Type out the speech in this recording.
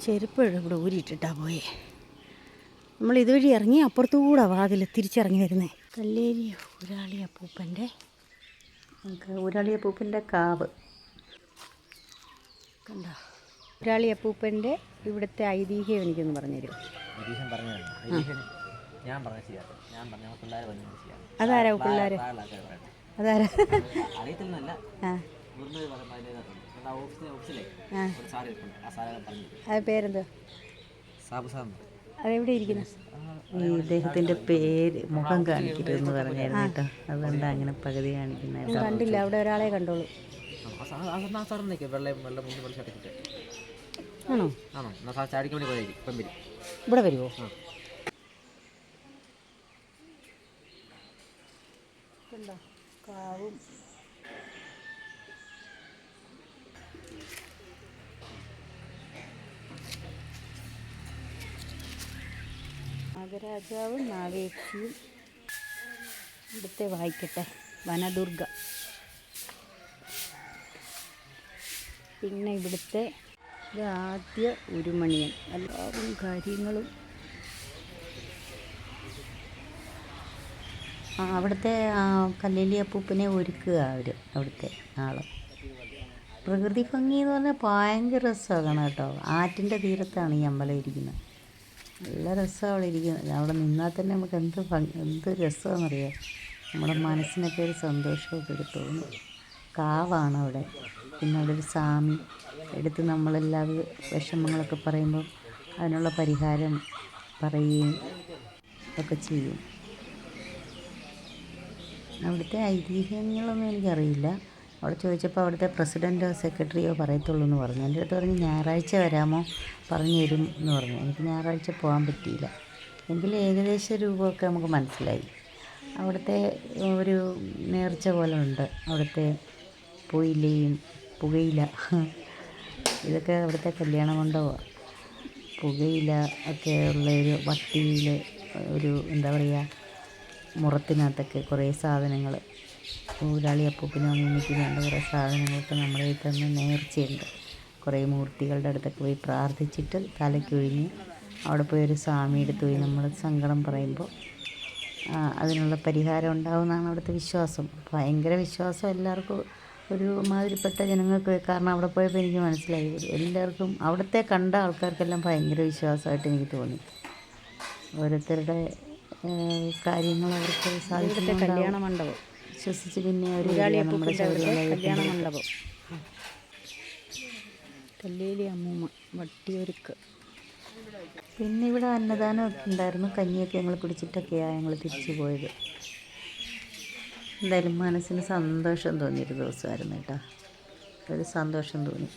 ചെരുപ്പ് ഇവിടെ ഊരിയിട്ടിട്ടാ പോയേ. നമ്മൾ ഇതുവഴി ഇറങ്ങി അപ്പുറത്തുകൂടെ വാതിൽ തിരിച്ചിറങ്ങി വരുന്നേ. കല്ലേരി ഊരാളിയപ്പൂപ്പൻ്റെ കാവ് കണ്ടോ. ഊരാളിയപ്പൂപ്പൻ്റെ ഇവിടുത്തെ ഐതിഹ്യം എനിക്കൊന്ന് പറഞ്ഞുതരും. അതാരാ പിള്ളേർ? അതാരാ? അത് പേരെന്തോ? അതെവിടെ ഇരിക്കുന്നു? ഈ ഇദ്ദേഹത്തിൻ്റെ പേര് മുഖം കാണിക്കരുതെന്ന് പറഞ്ഞായിരുന്നു കേട്ടോ. അതുകൊണ്ട് അങ്ങനെ പകുതി കാണിക്കുന്നത് കണ്ടില്ല. അവിടെ ഒരാളെ കണ്ടോളൂ. ആണോ? ഇവിടെ വരുമോ? കാവും നാഗരാജാവും നാഗേക്ഷിയും. ഇവിടുത്തെ വായിക്കട്ടെ. വനദുർഗ. പിന്നെ ഇവിടുത്തെ ആദ്യ ഉരുമണിയൻ. എല്ലാവരും കാര്യങ്ങളും. അവിടുത്തെ കല്ലേലി അപ്പൂപ്പനെ ഒരുക്കുക അവർ, അവിടുത്തെ ആൾ. പ്രകൃതി ഭംഗി എന്ന് പറഞ്ഞാൽ ഭയങ്കര രസമാണ് കേട്ടോ. ആറ്റിൻ്റെ തീരത്താണ് ഈ അമ്പലം ഇരിക്കുന്നത്. നല്ല രസമാണ് അവിടെ ഇരിക്കുന്നത്. അവിടെ നിന്നാൽ തന്നെ നമുക്ക് എന്ത് രസമാണെന്നറിയാം. നമ്മുടെ മനസ്സിനൊക്കെ ഒരു സന്തോഷമൊക്കെ കിട്ടുന്നു. കാവാണ് അവിടെ. പിന്നെ അവിടെ ഒരു സ്വാമി എടുത്ത് നമ്മളെല്ലാവരും വിഷമങ്ങളൊക്കെ പറയുമ്പോൾ അതിനുള്ള പരിഹാരം പറയുകയും ഒക്കെ ചെയ്യും. അവിടുത്തെ ഐതിഹ്യങ്ങളൊന്നും എനിക്കറിയില്ല. അവിടെ ചോദിച്ചപ്പോൾ അവിടുത്തെ പ്രസിഡൻറ്റോ സെക്രട്ടറിയോ പറയത്തുള്ളൂ എന്ന് പറഞ്ഞു. എൻ്റെ അടുത്ത് പറഞ്ഞ് ഞായറാഴ്ച വരാമോ, പറഞ്ഞു തരും എന്ന് പറഞ്ഞു. എനിക്ക് ഞായറാഴ്ച പോകാൻ പറ്റിയില്ല. എങ്കിലും ഏകദേശ രൂപമൊക്കെ നമുക്ക് മനസ്സിലായി. അവിടുത്തെ ഒരു നേർച്ച പോലെ ഉണ്ട്. അവിടുത്തെ പുകയില ഇതൊക്കെ അവിടുത്തെ കല്യാണ മണ്ഡപമാണ്. പുകയില ഒക്കെ ഉള്ള ഒരു വട്ടിയിൽ ഒരു എന്താ പറയുക, മുറത്തിനകത്തൊക്കെ കുറേ സാധനങ്ങൾ, ഊരാളിയപ്പൂപ്പിനും അമ്മൂമ്മയ്ക്കും വേണ്ട കുറേ സാധനങ്ങളൊക്കെ നമ്മുടെ കയ്യിൽ തന്നെ നേർച്ചയുണ്ട്. കുറേ മൂർത്തികളുടെ അടുത്തൊക്കെ പോയി പ്രാർത്ഥിച്ചിട്ട് തലയ്ക്കൊഴിഞ്ഞ് അവിടെ പോയി ഒരു സ്വാമിയുടെ അടുത്ത് പോയി നമ്മൾ സങ്കടം പറയുമ്പോൾ അതിനുള്ള പരിഹാരം ഉണ്ടാകുമെന്നാണ് അവിടുത്തെ വിശ്വാസം. ഭയങ്കര വിശ്വാസം എല്ലാവർക്കും, ഒരു മാതിരിപ്പെട്ട ജനങ്ങൾക്ക്. കാരണം അവിടെ പോയപ്പോൾ എനിക്ക് മനസ്സിലായി, എല്ലാവർക്കും അവിടുത്തെ കണ്ട ആൾക്കാർക്കെല്ലാം ഭയങ്കര വിശ്വാസമായിട്ട് എനിക്ക് തോന്നി. ഓരോരുത്തരുടെ കാര്യങ്ങൾ അവർക്ക് സാധിക്കുന്ന കല്യാണ മണ്ഡപം വിശ്വസിച്ച് പിന്നെ ഒരു നമ്മുടെ കല്യാണ മണ്ഡപം. കല്ലേലി അമ്മൂമ്മ വട്ടിയൊരുക്ക്. പിന്നെ ഇവിടെ അന്നദാനമൊക്കെ ഉണ്ടായിരുന്നു. കഞ്ഞിയൊക്കെ ഞങ്ങൾ കുടിച്ചിട്ടൊക്കെയാണ് ഞങ്ങൾ തിരിച്ചു പോയത്. എന്തായാലും മനസ്സിന് സന്തോഷം തോന്നിയൊരു ദിവസമായിരുന്നു കേട്ടോ. ഒരു സന്തോഷം തോന്നി.